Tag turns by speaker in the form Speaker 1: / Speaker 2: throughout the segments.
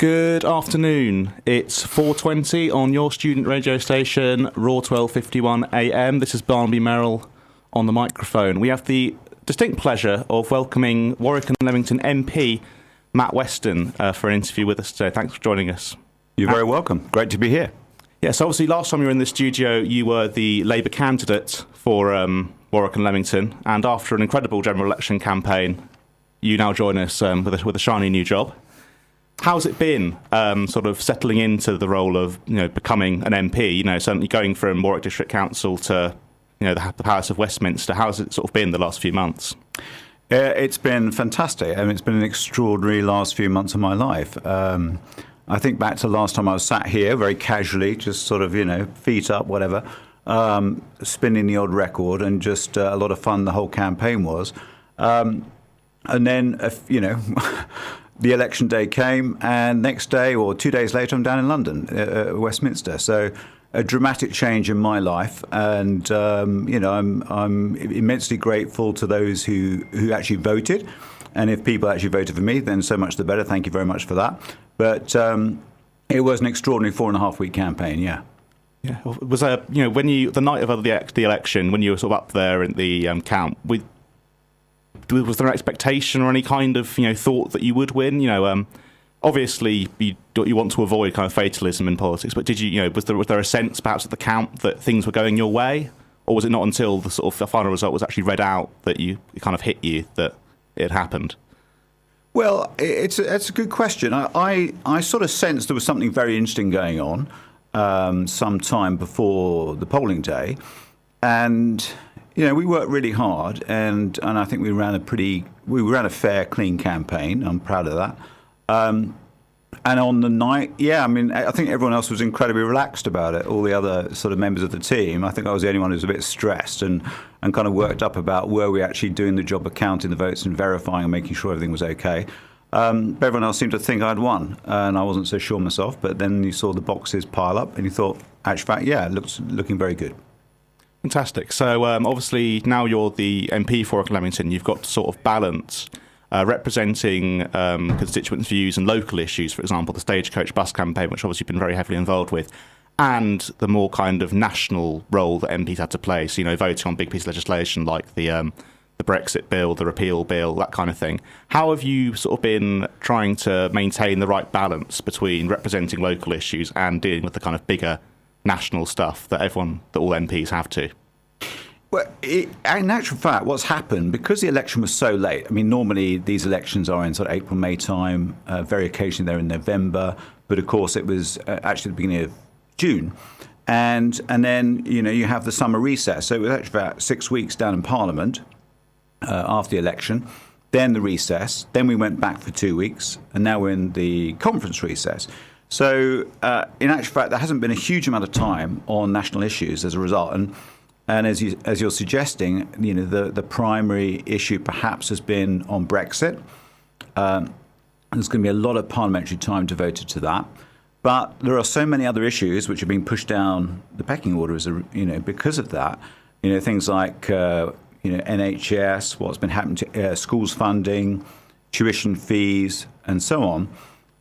Speaker 1: Good afternoon. It's 4:20 on your student radio station, Raw 1251 AM. This is Barnaby Merrill on the microphone. We have the distinct pleasure of welcoming Warwick and Leamington MP Matt Weston for an interview with us today. Thanks for joining us.
Speaker 2: You're very welcome. Great to be here.
Speaker 1: Yes, obviously last time you were in the studio, you were the Labour candidate for Warwick and Leamington, and after an incredible general election campaign, you now join us with a shiny new job. How's it been sort of settling into the role of becoming an MP? Certainly going from Warwick District Council to the Palace of Westminster. How's it sort of been the last few months?
Speaker 2: It's been fantastic. I mean, it's been an extraordinary last few months of my life. I think back to the last time I was sat here very casually, just sort of feet up, whatever, spinning the odd record, and just a lot of fun the whole campaign was. And then the election day came, and next day or 2 days later, I'm down in London, Westminster. So a dramatic change in my life, and I'm immensely grateful to those who actually voted. And if people actually voted for me, then so much the better. Thank you very much for that. But it was an extraordinary 4.5-week campaign. Yeah.
Speaker 1: Yeah. Was there, when the night of the election, when you were sort of up there in the count, was there an expectation or any kind of thought that you would win? Obviously you want to avoid kind of fatalism in politics, but did was there a sense perhaps at the count that things were going your way, or was it not until the sort of the final result was actually read out that it kind of hit you that it happened?
Speaker 2: Well, it's a good question. I sort of sensed there was something very interesting going on some time before the polling day, and we worked really hard, and I think we ran a fair, clean campaign. I'm proud of that. And on the night, I think everyone else was incredibly relaxed about it. All the other sort of members of the team, I think I was the only one who was a bit stressed and kind of worked up about were we actually doing the job of counting the votes and verifying and making sure everything was okay. But everyone else seemed to think I'd won, and I wasn't so sure myself. But then you saw the boxes pile up, and you thought, actually, it looking very good.
Speaker 1: Fantastic. So obviously now you're the MP for Warwick and Leamington. You've got to sort of balance representing constituents' views and local issues, for example, the Stagecoach bus campaign, which obviously you've been very heavily involved with, and the more kind of national role that MPs had to play. So, voting on big pieces of legislation like the Brexit bill, the repeal bill, that kind of thing. How have you sort of been trying to maintain the right balance between representing local issues and dealing with the kind of bigger national stuff that all MPs have to?
Speaker 2: Well, in actual fact, what's happened, because the election was so late, I mean, normally these elections are in sort of April, May time, very occasionally they're in November, but of course it was actually the beginning of June. And then, you have the summer recess. So it was actually about 6 weeks down in Parliament after the election, then the recess, then we went back for 2 weeks, and now we're in the conference recess. So in actual fact, there hasn't been a huge amount of time on national issues as a result. And as you're suggesting, the primary issue perhaps has been on Brexit. There's going to be a lot of parliamentary time devoted to that. But there are so many other issues which are being pushed down the pecking order because of that. Things like NHS, what's been happening to schools funding, tuition fees, and so on.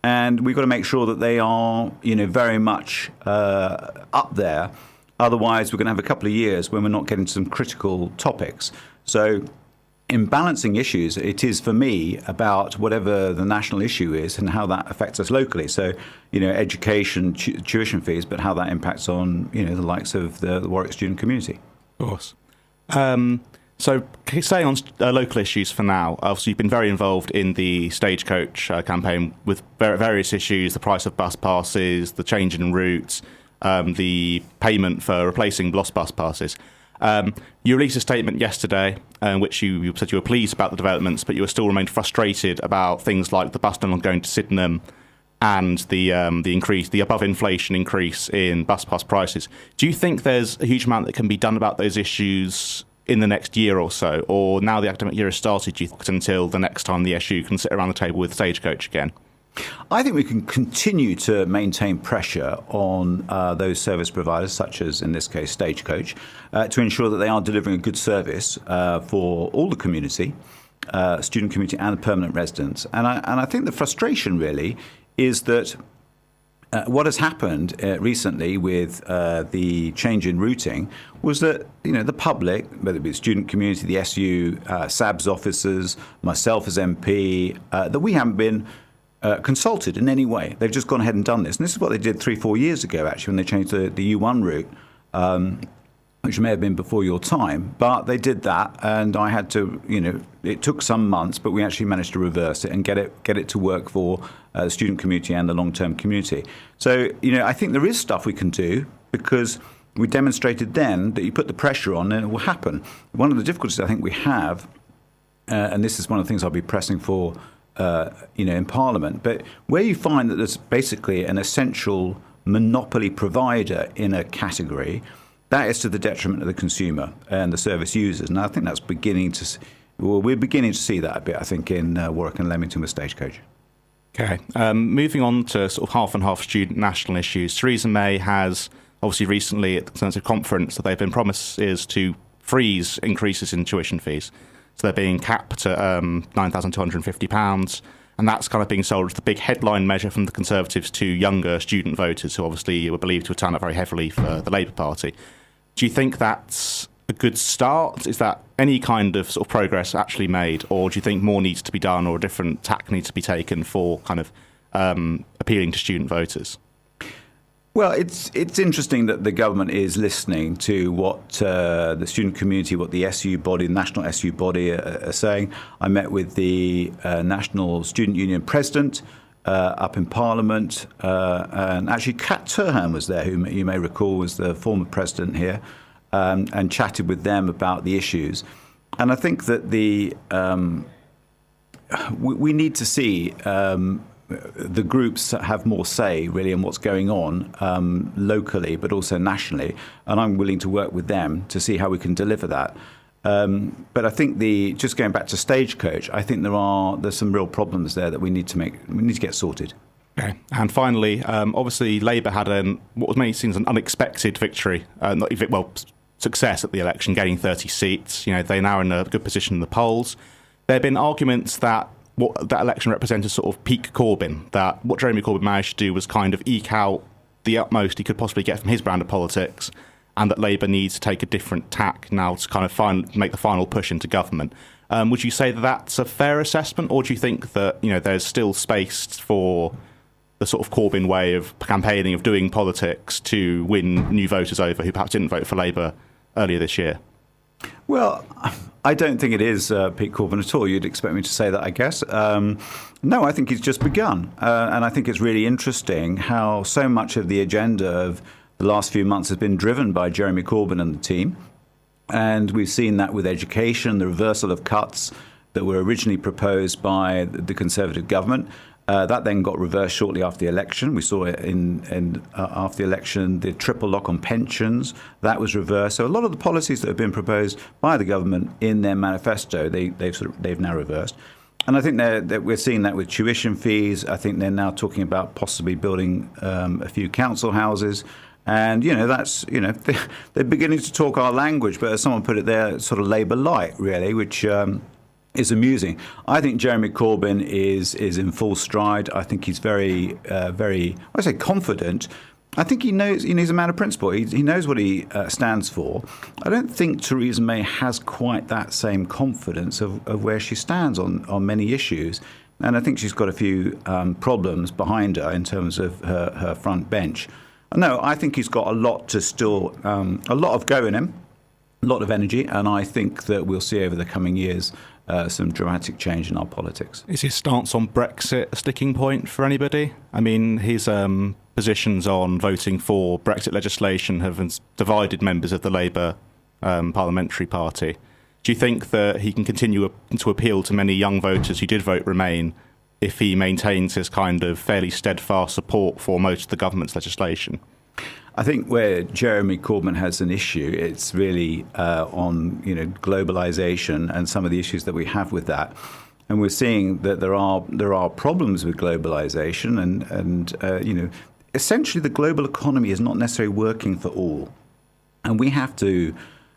Speaker 2: And we've got to make sure that they are, very much up there. Otherwise, we're going to have a couple of years when we're not getting to some critical topics. So in balancing issues, it is, for me, about whatever the national issue is and how that affects us locally. So, education, tuition fees, but how that impacts on, the likes of the Warwick student community.
Speaker 1: Of course. So staying on local issues for now, obviously you've been very involved in the Stagecoach campaign with various issues, the price of bus passes, the change in routes, the payment for replacing lost bus passes. You released a statement yesterday in which you said you were pleased about the developments, but you still remained frustrated about things like the bus tunnel going to Sydenham and the above inflation increase in bus pass prices. Do you think there's a huge amount that can be done about those issues in the next year or so, or now the academic year has started, do you think, until the next time the SU can sit around the table with Stagecoach again?
Speaker 2: I think we can continue to maintain pressure on those service providers, such as, in this case, Stagecoach, to ensure that they are delivering a good service for all the community, student community and permanent residents. And I think the frustration really is that what has happened recently with the change in routing was that the public, whether it be the student community, the SU, SABS officers, myself as MP, that we haven't been consulted in any way. They've just gone ahead and done this. And this is what they did 3-4 years ago, actually, when they changed the U1 route, which may have been before your time. But they did that, and I had to, it took some months, but we actually managed to reverse it and get it to work for the student community and the long-term community. So, I think there is stuff we can do, because we demonstrated then that you put the pressure on and it will happen. One of the difficulties I think we have, and this is one of the things I'll be pressing for, in Parliament, but where you find that there's basically an essential monopoly provider in a category, that is to the detriment of the consumer and the service users. And I think that's we're beginning to see that a bit, I think, in Warwick and Leamington with Stagecoach.
Speaker 1: Okay. Moving on to sort of half and half student national issues. Theresa May has obviously recently at the Conservative conference that they've been promises to freeze increases in tuition fees. So they're being capped at £9,250. And that's kind of being sold as the big headline measure from the Conservatives to younger student voters who obviously were believed to have turned out very heavily for the Labour Party. Do you think that's a good start? Is that any kind of sort of progress actually made? Or do you think more needs to be done or a different tack needs to be taken for kind of appealing to student voters?
Speaker 2: Well, it's interesting that the government is listening to what the student community, what the SU body, the national SU body are saying. I met with the National Student Union president up in Parliament, and actually Kat Turhan was there, who you may recall was the former president here, and chatted with them about the issues. And I think that we need to see the groups have more say, really, in what's going on locally, but also nationally. And I'm willing to work with them to see how we can deliver that. But I think just going back to Stagecoach, I think there's some real problems there that we need to get sorted.
Speaker 1: Okay. And finally, obviously, Labour had what was many seems an unexpected victory, success at the election, gaining 30 seats. They're now in a good position in the polls. There have been arguments that what that election represented sort of peak Corbyn, that what Jeremy Corbyn managed to do was kind of eke out the utmost he could possibly get from his brand of politics, and that Labour needs to take a different tack now to kind of make the final push into government. Would you say that that's a fair assessment, or do you think that there's still space for the sort of Corbyn way of campaigning, of doing politics to win new voters over who perhaps didn't vote for Labour earlier this year?
Speaker 2: Well, I don't think it is Pete Corbyn at all. You'd expect me to say that, I guess. No, I think he's just begun. And I think it's really interesting how so much of the agenda of the last few months has been driven by Jeremy Corbyn and the team. And we've seen that with education, the reversal of cuts that were originally proposed by the Conservative government. That then got reversed shortly after the election. We saw it after the election, the triple lock on pensions, that was reversed. So a lot of the policies that have been proposed by the government in their manifesto, they've now reversed. And I think that we're seeing that with tuition fees. I think they're now talking about possibly building a few council houses. And, they're beginning to talk our language, but as someone put it, they're sort of Labour light, really, which is amusing. I think Jeremy Corbyn is in full stride. I think he's very confident. I think he knows he's a man of principle. He knows what he stands for. I don't think Theresa May has quite that same confidence of where she stands on many issues. And I think she's got a few problems behind her in terms of her front bench. No, I think he's got a lot of go in him, a lot of energy, and I think that we'll see over the coming years some dramatic change in our politics.
Speaker 1: Is his stance on Brexit a sticking point for anybody? I mean, his positions on voting for Brexit legislation have divided members of the Labour parliamentary party. Do you think that he can continue to appeal to many young voters who did vote Remain if he maintains his kind of fairly steadfast support for most of the government's legislation?
Speaker 2: I think where Jeremy Corbyn has an issue, it's really on globalisation and some of the issues that we have with that. And we're seeing that there are problems with globalisation, and essentially the global economy is not necessarily working for all, and we have to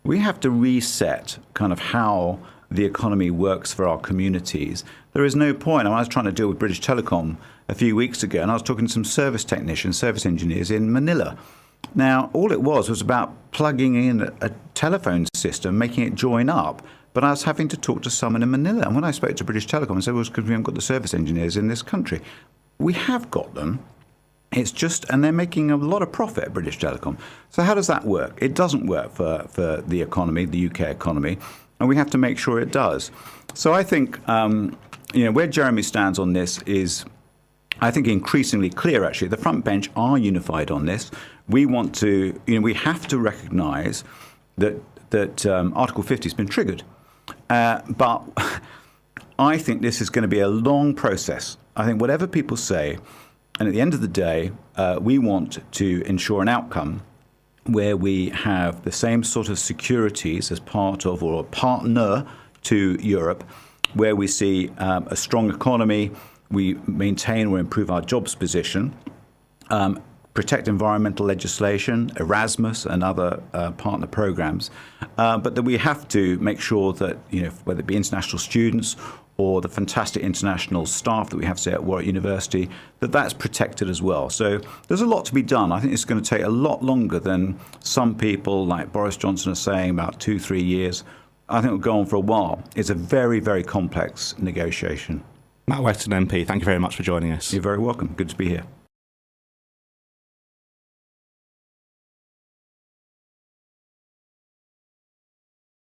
Speaker 2: reset kind of how the economy works for our communities, there is no point. I was trying to deal with British Telecom a few weeks ago, and I was talking to some service technicians, service engineers in Manila. Now, all it was about plugging in a telephone system, making it join up. But I was having to talk to someone in Manila. And when I spoke to British Telecom, I said, well, it's because we haven't got the service engineers in this country. We have got them. It's just, and they're making a lot of profit at British Telecom. So how does that work? It doesn't work for the economy, the UK economy, and we have to make sure it does. So I think, where Jeremy stands on this is, I think, increasingly clear, actually. The front bench are unified on this. We want to, we have to recognise that Article 50 has been triggered. But I think this is going to be a long process. I think whatever people say, and at the end of the day, we want to ensure an outcome where we have the same sort of securities as part of or a partner to Europe, where we see a strong economy, we maintain or improve our jobs position, protect environmental legislation, Erasmus and other partner programs, but that we have to make sure that, whether it be international students or the fantastic international staff that we have, say, at Warwick University, that's protected as well. So there's a lot to be done. I think it's going to take a lot longer than some people like Boris Johnson are saying, about 2-3 years. I think it'll go on for a while. It's a very, very complex negotiation.
Speaker 1: Matt Weston, MP, thank you very much for joining us.
Speaker 2: You're very welcome. Good to be here.